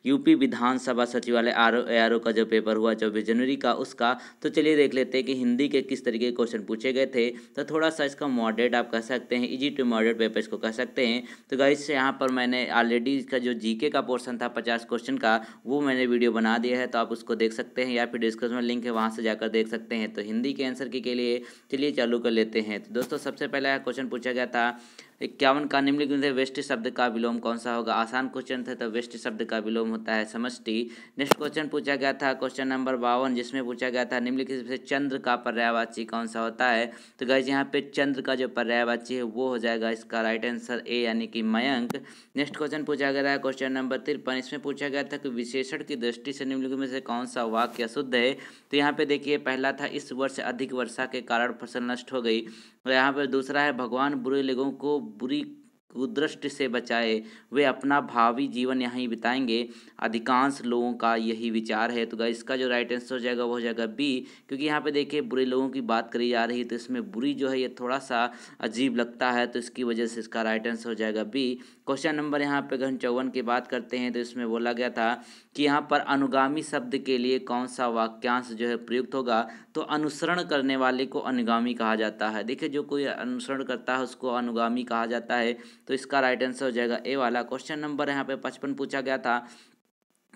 UP विधानसभा सचिवालय ARO का जो पेपर हुआ 24 जनवरी का उसका। तो चलिए देख लेते हैं कि हिंदी के किस तरीके के क्वेश्चन पूछे गए थे। तो थोड़ा सा इसका मॉडरेट आप कह सकते हैं, इजी टू मॉडरेट पेपर इसको कह सकते हैं। तो गाइस यहाँ पर मैंने ऑलरेडी इसका जो जीके का पोर्शन था 50 क्वेश्चन का, वो मैंने वीडियो बना दिया है, तो आप उसको देख सकते हैं या फिर डिस्क्रिप्शन में लिंक है, वहाँ से जाकर देख सकते हैं। तो हिंदी के आंसर के लिए चलिए चालू कर लेते हैं। तो दोस्तों सबसे पहला क्वेश्चन पूछा गया था 51 का निम्नलिखित में वेष्टि शब्द का विलोम कौन सा होगा। आसान क्वेश्चन थे, तो वेष्टि शब्द का विलोम होता है समष्टि। नेक्स्ट क्वेश्चन पूछा गया था क्वेश्चन नंबर 52, जिसमें पूछा गया था निम्नलिखित में से चंद्र का पर्यायवाची कौन सा होता है। तो गाइस यहाँ पे चंद्र का जो पर्यायवाची है वो हो जाएगा इसका राइट आंसर ए, यानी कि मयंक। नेक्स्ट क्वेश्चन पूछा गया है क्वेश्चन नंबर 53, इसमें पूछा गया था कि विशेषण की दृष्टि से निम्नलिखित में से कौन सा वाक्य अशुद्ध है। तो यहाँ पे देखिए पहला था इस वर्ष अधिक वर्षा के कारण फसल नष्ट हो गई, और यहाँ पर दूसरा है भगवान बुरे लोगों को बुरी कुदृष्टि से बचाए, वे अपना भावी जीवन यहीं बिताएंगे, अधिकांश लोगों का यही विचार है। तो गाइस इसका जो राइट आंसर हो जाएगा वो हो जाएगा बी, क्योंकि यहाँ पे देखिए बुरे लोगों की बात करी जा रही है, तो इसमें बुरी जो है ये थोड़ा सा अजीब लगता है, तो इसकी वजह से इसका राइट आंसर हो जाएगा बी। क्वेश्चन नंबर यहाँ पे 54 की बात करते हैं, तो इसमें बोला गया था कि यहाँ पर अनुगामी शब्द के लिए कौन सा वाक्यांश जो है प्रयुक्त होगा। तो अनुसरण करने वाले को अनुगामी कहा जाता है। देखिए जो कोई अनुसरण करता है उसको अनुगामी कहा जाता है, तो इसका राइट आंसर हो जाएगा ए वाला। क्वेश्चन नंबर यहाँ पे 55 पूछा गया था,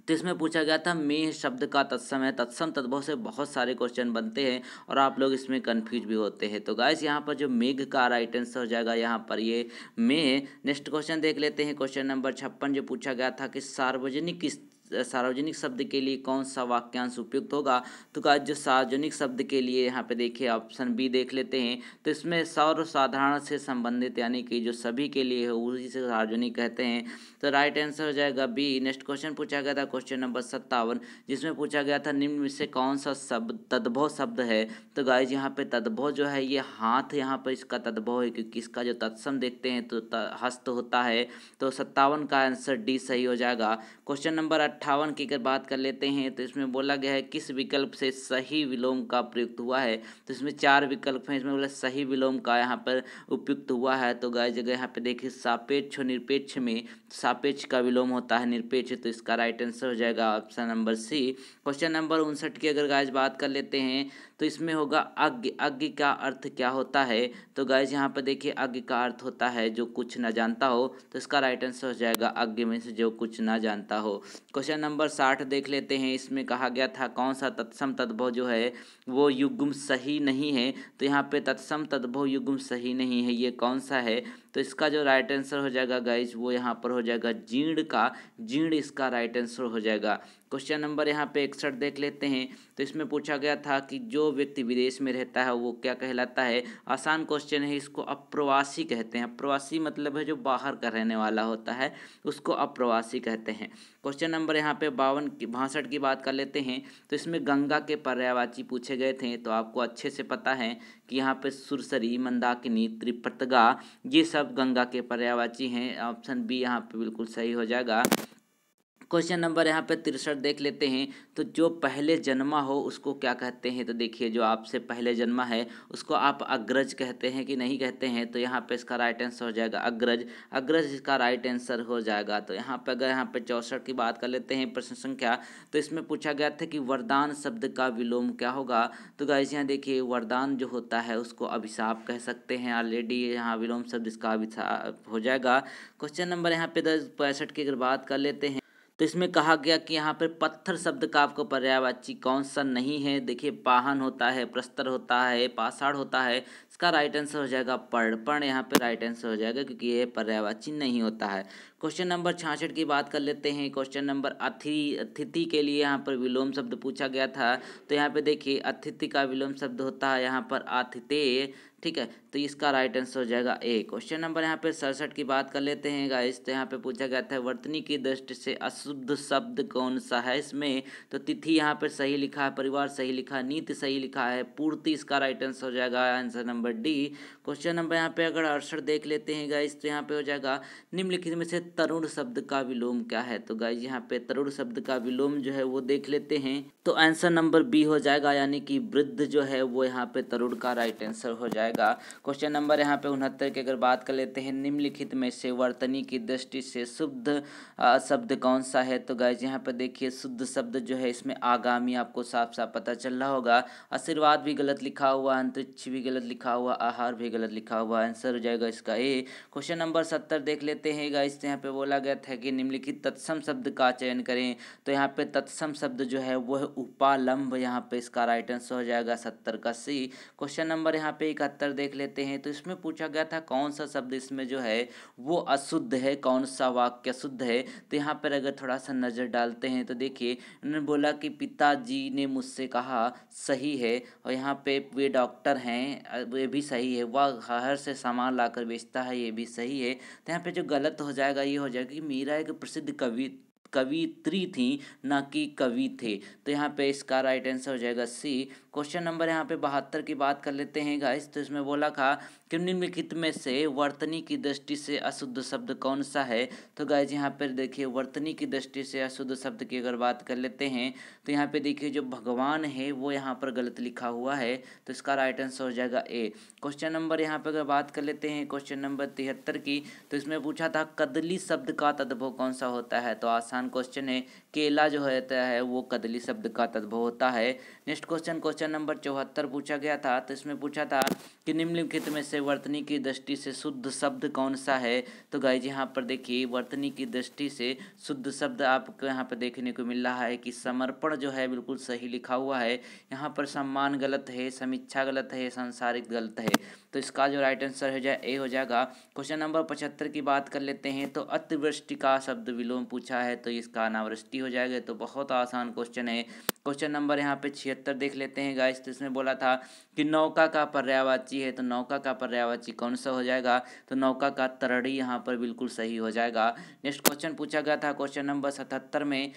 तो इसमें पूछा गया था मेह शब्द का तत्सम है। तत्सम तद्भव से बहुत सारे क्वेश्चन बनते हैं और आप लोग इसमें कंफ्यूज भी होते हैं। तो गाइस यहाँ पर जो मेघ का राइट आंसर हो जाएगा यहाँ पर ये मेह। नेक्स्ट क्वेश्चन देख लेते हैं क्वेश्चन नंबर 56, जो पूछा गया था कि सार्वजनिक शब्द के लिए कौन सा वाक्यांश उपयुक्त होगा। तो गाइस जो सार्वजनिक शब्द के लिए यहाँ पे देखिए ऑप्शन बी देख लेते हैं, तो इसमें सर्वसाधारण से संबंधित, यानी कि जो सभी के लिए है उसी से सार्वजनिक कहते हैं, तो राइट आंसर हो जाएगा बी। नेक्स्ट क्वेश्चन पूछा गया था क्वेश्चन नंबर 57, जिसमें पूछा गया था निम्न में से कौन सा शब्द तद्भव शब्द है। तो गाइस यहाँ पे तद्भव जो है ये हाथ, यहाँ पर इसका तद्भव है, क्योंकि इसका जो तत्सम देखते हैं तो हस्त होता है, तो 57 का आंसर डी सही हो जाएगा। क्वेश्चन नंबर 58 की अगर बात कर लेते हैं, तो इसमें बोला गया है किस विकल्प से सही विलोम का प्रयुक्त हुआ है। तो इसमें 4 विकल्प हैं, इसमें बोला सही विलोम का यहाँ पर उपयुक्त हुआ है। तो गाइस जगह यहाँ पे देखिए सापेक्ष और निरपेक्ष में सापेक्ष का विलोम होता है निरपेक्ष, तो इसका राइट आंसर हो जाएगा option number C. Question number 59 की अगर गाइस बात कर लेते हैं, तो इसमें होगा अज्ञ। अज्ञ का अर्थ क्या होता है। तो गाइस यहाँ पर देखिए अज्ञ का अर्थ होता है जो कुछ न जानता हो, तो इसका राइट आंसर हो जाएगा अज्ञ में से जो कुछ न जानता हो। क्वेश्चन नंबर 60 देख लेते हैं, इसमें कहा गया था कौन सा तत्सम तद्भव जो है वो युग्म सही नहीं है। तो यहाँ पे तत्सम तद्भव युग्म सही नहीं है, ये कौन सा है। तो इसका जो राइट आंसर हो जाएगा गाइस वो यहाँ पर हो जाएगा जीर्ण का, जीर्ण इसका राइट आंसर हो जाएगा। क्वेश्चन नंबर यहाँ पे 61 देख लेते हैं, तो इसमें पूछा गया था कि जो व्यक्ति विदेश में रहता है वो क्या कहलाता है। आसान क्वेश्चन है, इसको अप्रवासी कहते हैं। अप्रवासी मतलब है जो बाहर का रहने वाला होता है, उसको अप्रवासी कहते हैं। क्वेश्चन नंबर यहाँ पे 62 की बात कर लेते हैं, तो इसमें गंगा के पर्यायवाची पूछे गए थे। तो आपको अच्छे से पता है कि यहाँ पे सुरसरी, मंदाकिनी, त्रिपतगा ये सब गंगा के पर्यायवाची हैं। ऑप्शन बी यहाँ पे बिल्कुल सही हो जाएगा। क्वेश्चन नंबर यहाँ पे 63 देख लेते हैं, तो जो पहले जन्मा हो उसको क्या कहते हैं। तो देखिए जो आपसे पहले जन्मा है उसको आप अग्रज कहते हैं कि नहीं कहते हैं। तो यहाँ पे इसका राइट आंसर हो जाएगा अग्रज। अग्रज इसका राइट आंसर हो जाएगा। तो यहाँ पे अगर यहाँ पे 64 की बात कर लेते हैं प्रश्न संख्या, तो इसमें पूछा गया था कि वरदान शब्द का विलोम क्या होगा। तो गाइस यहाँ देखिए वरदान जो होता है उसको अभिशाप कह सकते हैं। ऑलरेडी यहाँ विलोम शब्द इसका अभिशाप हो जाएगा। क्वेश्चन नंबर यहाँ पे 65 की अगर बात कर लेते हैं, तो इसमें कहा गया कि यहाँ पर पत्थर शब्द का आपको पर्यायवाची कौन सा नहीं है। देखिए पाहन होता है, प्रस्तर होता है, पाषाण होता है, इसका राइट आंसर हो जाएगा पर्ण। पर्ण यहाँ पे राइट आंसर हो जाएगा क्योंकि ये पर्यायवाची नहीं होता है। क्वेश्चन नंबर 66 की बात कर लेते हैं। क्वेश्चन नंबर अतिथि के लिए यहाँ पर विलोम शब्द पूछा गया था। तो यहाँ पे देखिए अतिथि का विलोम शब्द होता है यहाँ पर आतिथेय, ठीक है, तो इसका राइट आंसर हो जाएगा ए। क्वेश्चन नंबर यहाँ पे 67 की बात कर लेते हैं गाइस, तो यहाँ पे पूछा गया था वर्तनी की दृष्टि से अशुद्ध शब्द कौन सा है इसमें। तो तिथि यहाँ पर सही लिखा है, परिवार सही लिखा है, नीति सही लिखा है, पूर्ति इसका राइट आंसर हो जाएगा answer number D. Question number यहाँ पे अगर 68 देख लेते हैं गाइस, तो यहाँ पे हो जाएगा निम्नलिखित में से तरुण शब्द का विलोम क्या है। तो गाइस यहाँ पे तरुण शब्द का विलोम जो है वो देख लेते हैं, तो आंसर नंबर बी हो जाएगा, यानी कि वृद्ध जो है वो यहाँ पे तरुण का राइट आंसर हो जाएगा। जाएगा। क्वेश्चन नंबर यहाँ पे 69 की अगर बात कर लेते हैं, निम्नलिखित में से वर्तनी की दृष्टि से शुद्ध शब्द कौन सा है। तो गाइज यहाँ पर देखिए शुद्ध शब्द जो है इसमें आगामी आपको साफ साफ पता चल रहा होगा। आशीर्वाद भी गलत लिखा हुआ, अंतरिक्ष भी गलत लिखा हुआ, आहार भी गलत लिखा हुआ, आंसर हो जाएगा इसका ए। क्वेश्चन नंबर 70 देख लेते हैं गाइज। यहाँ पे बोला गया था कि निम्नलिखित तत्सम शब्द का चयन करें। तो यहाँ पे तत्सम शब्द जो है वो है उपालंब, यहाँ पे इसका राइट आंसर हो जाएगा 70 का सी। क्वेश्चन नंबर यहाँ पे 71 देख लेते हैं। तो इसमें पूछा गया था कौन सा शब्द इसमें जो है वो अशुद्ध है, कौन सा वाक्य शुद्ध है। तो यहाँ पर अगर थोड़ा सा नज़र डालते हैं तो देखिए उन्होंने बोला कि पिताजी ने मुझसे कहा, सही है। और यहाँ पे वे डॉक्टर हैं, ये भी सही है। वह शहर से सामान लाकर बेचता है, ये भी सही है। तो यहाँ पे जो गलत हो जाएगा ये हो जाएगा कि मीरा एक प्रसिद्ध कवित्री थी, ना कि कवि थे। तो यहाँ पे इसका राइट आंसर हो जाएगा सी। क्वेश्चन नंबर यहाँ पे 72 की बात कर लेते हैं गाइस। तो इसमें बोला था कि निम्नलिखित में से वर्तनी की दृष्टि से अशुद्ध शब्द कौन सा है। तो गाइस यहाँ पर देखिए वर्तनी की दृष्टि से अशुद्ध शब्द की अगर बात कर लेते हैं तो यहाँ पे देखिए जो भगवान है वो यहाँ पर गलत लिखा हुआ है, तो इसका राइट आंसर हो जाएगा ए। क्वेश्चन नंबर यहाँ पे अगर बात कर लेते हैं क्वेश्चन नंबर 73 की, तो इसमें पूछा था कदली शब्द का तद्भव कौन सा होता है। तो आसान क्वेश्चन है, केला जो होता है वो कदली शब्द का तद्भव होता है। नेक्स्ट क्वेश्चन नंबर 74 पूछा गया था। तो इसमें पूछा था कि निम्नलिखित में से वर्तनी की दृष्टि से शुद्ध शब्द कौन सा है। तो गाइज यहाँ पर देखिए वर्तनी की दृष्टि से शुद्ध शब्द आपको यहाँ पर देखने को मिल रहा है कि समर्पण जो है बिल्कुल सही लिखा हुआ है। यहाँ पर सम्मान गलत है, समीक्षा गलत है, सांसारिक गलत है। तो इसका जो राइट आंसर हो जाए ए हो जाएगा। क्वेश्चन नंबर 75 की बात कर लेते हैं। तो अतिवृष्टि का शब्द विलोम पूछा है, तो इसका अनावृष्टि हो जाएगा। तो बहुत आसान क्वेश्चन है। क्वेश्चन नंबर यहाँ पे 76 देख लेते हैं गाइस। तो इसमें बोला था कि नौका का पर्यायवाची है। तो नौका का पर्यायवाची कौन सा हो जाएगा। तो नौका का तरड़ी यहाँ पर बिल्कुल सही हो जाएगा। नेक्स्ट क्वेश्चन पूछा गया था क्वेश्चन नंबर 77 में,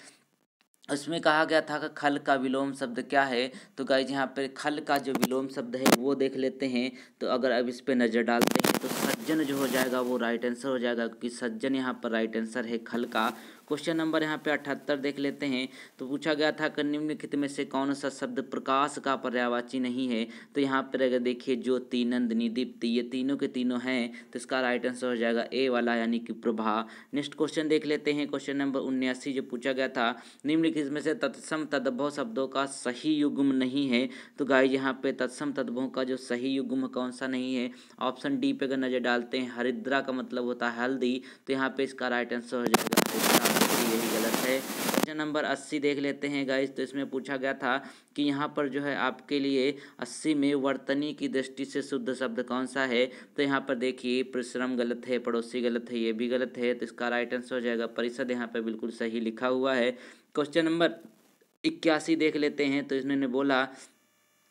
उसमें कहा गया था कि खल का विलोम शब्द क्या है। तो गाइज यहाँ पे खल का जो विलोम शब्द है वो देख लेते हैं। तो अगर अब इस पे नज़र डालते हैं तो सज्जन जो हो जाएगा वो राइट आंसर हो जाएगा, क्योंकि सज्जन यहाँ पर राइट आंसर है खल का। क्वेश्चन नंबर यहाँ पे 78 देख लेते हैं। तो पूछा गया था कि निम्नलिखित में से कौन सा शब्द प्रकाश का पर्यायवाची नहीं है। तो यहाँ पर अगर देखिए ज्योति, नंदिनी, दीप्ति, ये तीनों के तीनों हैं, तो इसका राइट आंसर हो जाएगा ए वाला, यानी कि प्रभा। नेक्स्ट क्वेश्चन देख लेते हैं क्वेश्चन नंबर 79 जो पूछा गया था, निम्नलिखित में से तत्सम तद्भव शब्दों का सही युग्म नहीं है। तो गाइस यहाँ पे तत्सम तद्भव का जो सही युग्म कौन सा नहीं है, ऑप्शन डी पे अगर नजर डालते हैं, हरिद्रा का मतलब होता है हल्दी। तो यहाँ पे इसका राइट आंसर हो जाएगा हरिद्रा, यही गलत है। क्वेश्चन नंबर 80 देख लेते हैं गाइस। तो इसमें पूछा गया था कि यहाँ पर जो है आपके लिए 80 में वर्तनी की दृष्टि से शुद्ध शब्द कौन सा है। तो यहाँ पर देखिए परिश्रम गलत है, पड़ोसी गलत है, ये भी गलत है। तो इसका राइट आंसर हो जाएगा परिषद, यहाँ पर बिल्कुल सही लिखा हुआ है। क्वेश्चन नंबर 81 देख लेते हैं। तो इन्होंने बोला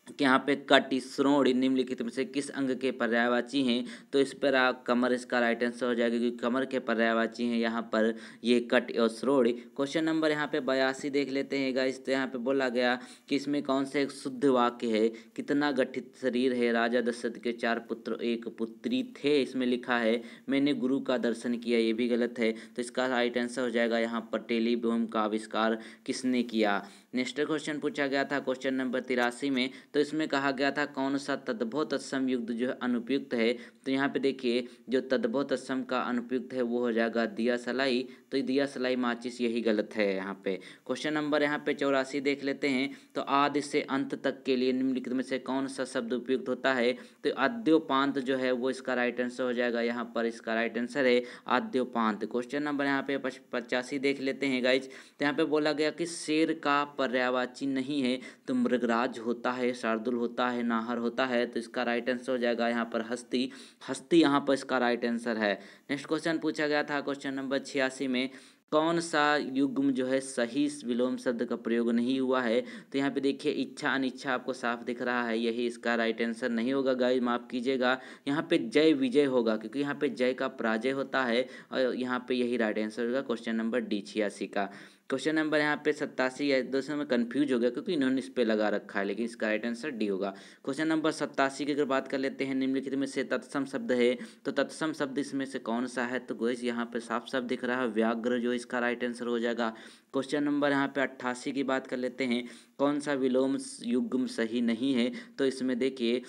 कि यहाँ पे कट, श्रोण निम्नलिखित में से किस अंग के पर्यायवाची हैं। तो इस पर कमर इसका राइट आंसर हो जाएगा, क्योंकि कमर के पर्यायवाची हैं यहाँ पर ये कट और श्रोण। क्वेश्चन नंबर यहाँ पे 82 देख लेते हैं गाइस। तो यहाँ पे बोला गया कि इसमें कौन सा एक शुद्ध वाक्य है। कितना गठित शरीर है, राजा दशरथ के 4 पुत्र 1 पुत्री थे, इसमें लिखा है मैंने गुरु का दर्शन किया, ये भी गलत है। तो इसका राइट आंसर हो जाएगा यहाँ पर टेलीविजन का आविष्कार किसने किया। नेक्स्ट क्वेश्चन पूछा गया था क्वेश्चन नंबर 83 में। तो इसमें कहा गया था कौन सा तद्भव तत्सम युक्त जो है अनुपयुक्त है। तो यहाँ पे देखिए जो तद्भव तत्सम का अनुपयुक्त है वो हो जाएगा दिया सलाई। तो दिया सलाई माचिस, यही गलत है यहाँ पे। क्वेश्चन नंबर यहाँ पे 84 देख लेते हैं। तो आदि से अंत तक के लिए निम्नलिखित में से कौन सा शब्द उपयुक्त होता है। तो आद्योपांत जो है वो इसका राइट आंसर हो जाएगा, यहाँ पर इसका राइट आंसर है आद्योपांत। क्वेश्चन नंबर यहाँ पे 85 देख लेते हैं गाइज। तो यहाँ पे बोला गया कि शेर का पर्यायवाची नहीं है। तो मृगराज होता है, शार्दुल होता है, नाहर होता है। तो इसका राइट आंसर हो जाएगा यहाँ पर हस्ती, हस्ती यहाँ पर इसका राइट आंसर है। नेक्स्ट क्वेश्चन पूछा गया था क्वेश्चन नंबर 86 में, कौन सा युग्म जो है सही विलोम शब्द का प्रयोग नहीं हुआ है। तो यहाँ पे देखिए इच्छा अनिच्छा आपको साफ दिख रहा है, यही इसका राइट आंसर नहीं होगा गाइस, माफ कीजिएगा। यहाँ पे जय विजय होगा, क्योंकि यहाँ पे जय का पराजय होता है, और यहाँ पे यही राइट आंसर होगा क्वेश्चन नंबर डी 86 का। क्वेश्चन नंबर यहाँ पे 87 है, दोस्तों में कंफ्यूज हो गया क्योंकि इन्होंने इस पे लगा रखा है, लेकिन इसका राइट आंसर डी होगा। क्वेश्चन नंबर 87 की अगर बात कर लेते हैं, निम्नलिखित में से तत्सम शब्द है। तो तत्सम शब्द इसमें से कौन सा है। तो गोइस यहाँ पे साफ साफ दिख रहा है व्याघ्र, जो इसका राइट आंसर हो जाएगा। क्वेश्चन नंबर यहाँ पे 88 की बात कर लेते हैं, कौन सा विलोम युग्म सही नहीं है। तो इसमें देखिए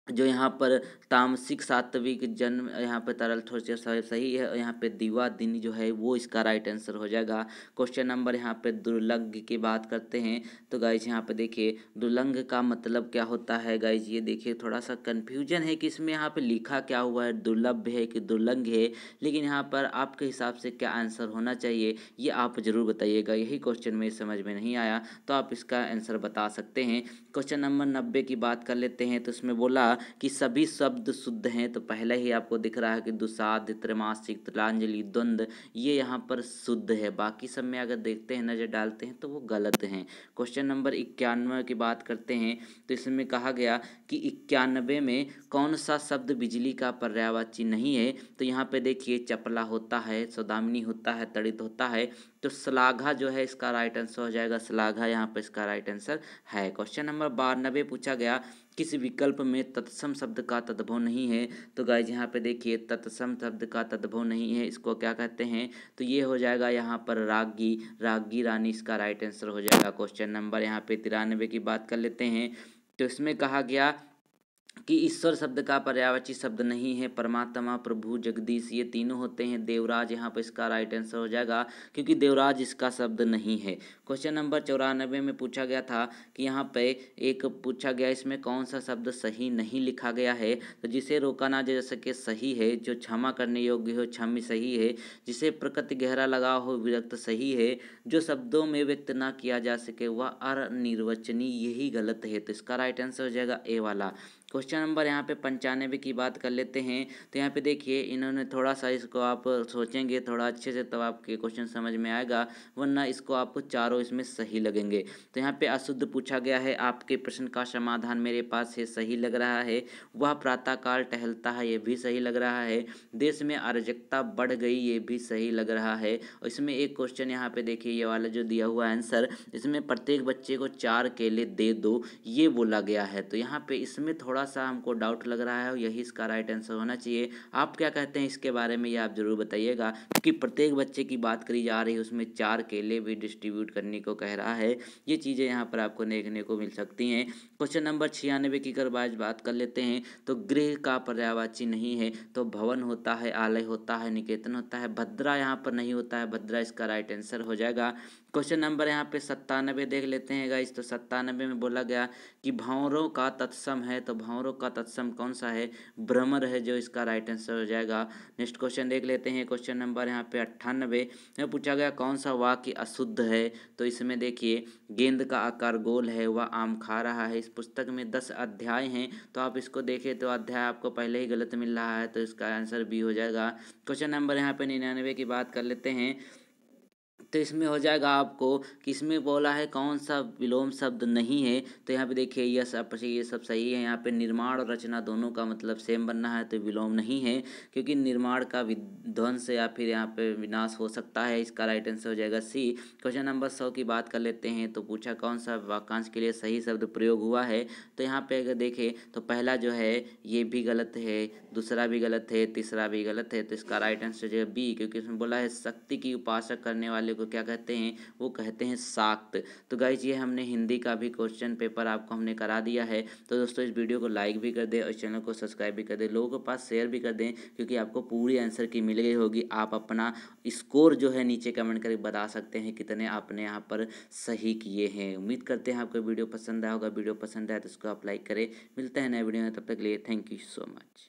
जो यहाँ पर तामसिक सात्विक जन्म यहाँ पे तरल ठोस सही है। यहाँ पे दिवा दिन जो है वो इसका राइट आंसर हो जाएगा। क्वेश्चन नंबर यहाँ पे दुर्लंघ की बात करते हैं तो गाइज यहाँ पे देखिए दुर्लंघ का मतलब क्या होता है। गाइज ये देखिए थोड़ा सा कन्फ्यूजन है कि इसमें यहाँ पे लिखा क्या हुआ है, दुर्लभ है कि दुर्लंघ है, लेकिन यहाँ पर आपके हिसाब से क्या आंसर होना चाहिए ये आप जरूर बताइएगा। यही क्वेश्चन में समझ में नहीं आया तो आप इसका आंसर बता सकते हैं। क्वेश्चन नंबर 90 की बात कर लेते हैं तो इसमें बोला कि सभी शब्द शुद्ध हैं, तो पहले ही आपको दिख रहा है कि दुसाध, त्रैमासिक, तिलांजलि, द्वंद्व ये यहाँ पर शुद्ध है। बाकी सब में अगर देखते हैं, नज़र डालते हैं तो वो गलत हैं। क्वेश्चन नंबर 91 की बात करते हैं तो इसमें कहा गया कि 91 में कौन सा शब्द बिजली का पर्यायवाची नहीं है। तो यहाँ पे देखिए चपला होता है, सौदामिनी होता है, तड़ित होता है, तो श्लाघा जो है इसका राइट आंसर हो जाएगा। श्लाघा यहाँ पर इसका राइट आंसर है। क्वेश्चन नंबर 92 पूछा गया किस विकल्प में तत्सम शब्द का तद्भव नहीं है। तो गाइज यहाँ पे देखिए तत्सम शब्द का तद्भव नहीं है, इसको क्या कहते हैं, तो ये हो जाएगा यहाँ पर रागी, रागी रानी इसका राइट आंसर हो जाएगा। क्वेश्चन नंबर यहाँ पे 93 की बात कर लेते हैं तो इसमें कहा गया कि ईश्वर शब्द का पर्यायवाची शब्द नहीं है। परमात्मा, प्रभु, जगदीश ये तीनों होते हैं। देवराज यहाँ पर इसका राइट आंसर हो जाएगा क्योंकि देवराज इसका शब्द नहीं है। क्वेश्चन नंबर 94 में पूछा गया था कि यहाँ पे एक पूछा गया इसमें कौन सा शब्द सही नहीं लिखा गया है। तो जिसे रोका ना जा सके सही है, जो क्षमा करने योग्य हो क्षम्य सही है, जिसे प्रकृति गहरा लगाव हो विरक्त सही है, जो शब्दों में व्यक्त ना किया जा सके वह अनिर्वचनीय यही गलत है। तो इसका राइट आंसर हो जाएगा ए वाला। क्वेश्चन नंबर यहाँ पे 95 की बात कर लेते हैं तो यहाँ पे देखिए इन्होंने थोड़ा सा इसको आप सोचेंगे थोड़ा अच्छे से तब आपके क्वेश्चन समझ में आएगा, वरना इसको आपको चारों इसमें सही लगेंगे। तो यहाँ पे अशुद्ध पूछा गया है, आपके प्रश्न का समाधान मेरे पास है, सही लग रहा है। वह प्रातःकाल टहलता है, ये भी सही लग रहा है। देश में अराजकता बढ़ गई, ये भी सही लग रहा है। और इसमें एक क्वेश्चन यहाँ पे देखिए ये वाला जो दिया हुआ आंसर, इसमें प्रत्येक बच्चे को 4 केले दे दो ये बोला गया है। तो यहाँ पे इसमें थोड़ा सा हमको डाउट लग रहा है और यही इसका राइट आंसर होना चाहिए। आप क्या कहते हैं इसके बारे में ये आप जरूर बताइएगा, क्योंकि प्रत्येक बच्चे की बात करी जा रही है, उसमें 4 केले भी डिस्ट्रीब्यूट करने को कह रहा है। ये चीज़ें यहाँ पर आपको देखने को मिल सकती हैं। क्वेश्चन नंबर 96 की अगर बात कर लेते हैं तो गृह का पर्यायवाची नहीं है, तो भवन होता है, आलय होता है, निकेतन होता है, भद्रा यहाँ पर नहीं होता है, भद्रा इसका राइट आंसर हो जाएगा। क्वेश्चन नंबर यहाँ पे 97 देख लेते हैं गाइस। तो 97 में बोला गया कि भंवरों का तत्सम है, तो भंवरों का तत्सम कौन सा है, भ्रमर है, जो इसका राइट आंसर हो जाएगा। नेक्स्ट क्वेश्चन देख लेते हैं। क्वेश्चन नंबर यहाँ पे 98 में पूछा गया कौन सा वाक्य अशुद्ध है। तो इसमें देखिए गेंद का आकार गोल है, वह आम खा रहा है। इस पुस्तक में 10 अध्याय हैं, तो आप इसको देखें तो अध्याय आपको पहले ही गलत मिल रहा है, तो इसका आंसर बी हो जाएगा। क्वेश्चन नंबर यहाँ पे 99 की बात कर लेते हैं तो इसमें हो जाएगा आपको कि इसमें बोला है कौन सा विलोम शब्द नहीं है। तो यहाँ पे देखिए ये सब सही है। यहाँ पे निर्माण और रचना दोनों का मतलब सेम बनना है, तो विलोम नहीं है, क्योंकि निर्माण का विध्वंस या फिर यहाँ पे विनाश हो सकता है। इसका राइट आंसर हो जाएगा सी। क्वेश्चन नंबर 100 की बात कर लेते हैं तो पूछा कौन सा वाक्यांश के लिए सही शब्द प्रयोग हुआ है। तो यहाँ पे अगर देखें तो पहला जो है ये भी गलत है, दूसरा भी गलत है, तीसरा भी गलत है, तो इसका राइट आंसर जो है बी, क्योंकि इसमें बोला है शक्ति की उपासक करने वाले को क्या कहते हैं, वो कहते हैं शाक्त। तो गाइज ये हमने हिंदी का भी क्वेश्चन पेपर आपको हमने करा दिया है। तो दोस्तों इस वीडियो को लाइक भी कर दें और चैनल को सब्सक्राइब भी कर दें, लोगों के पास शेयर भी कर दें, क्योंकि आपको पूरी आंसर की मिल गई होगी। आप अपना स्कोर जो है नीचे कमेंट करके बता सकते हैं कितने आपने यहाँ पर सही किए हैं। उम्मीद करते हैं आपको वीडियो पसंद आया होगा। वीडियो पसंद आया तो इसको आप लाइक करें। मिलते हैं नए वीडियो में, तब तक के लिए थैंक यू सो मच।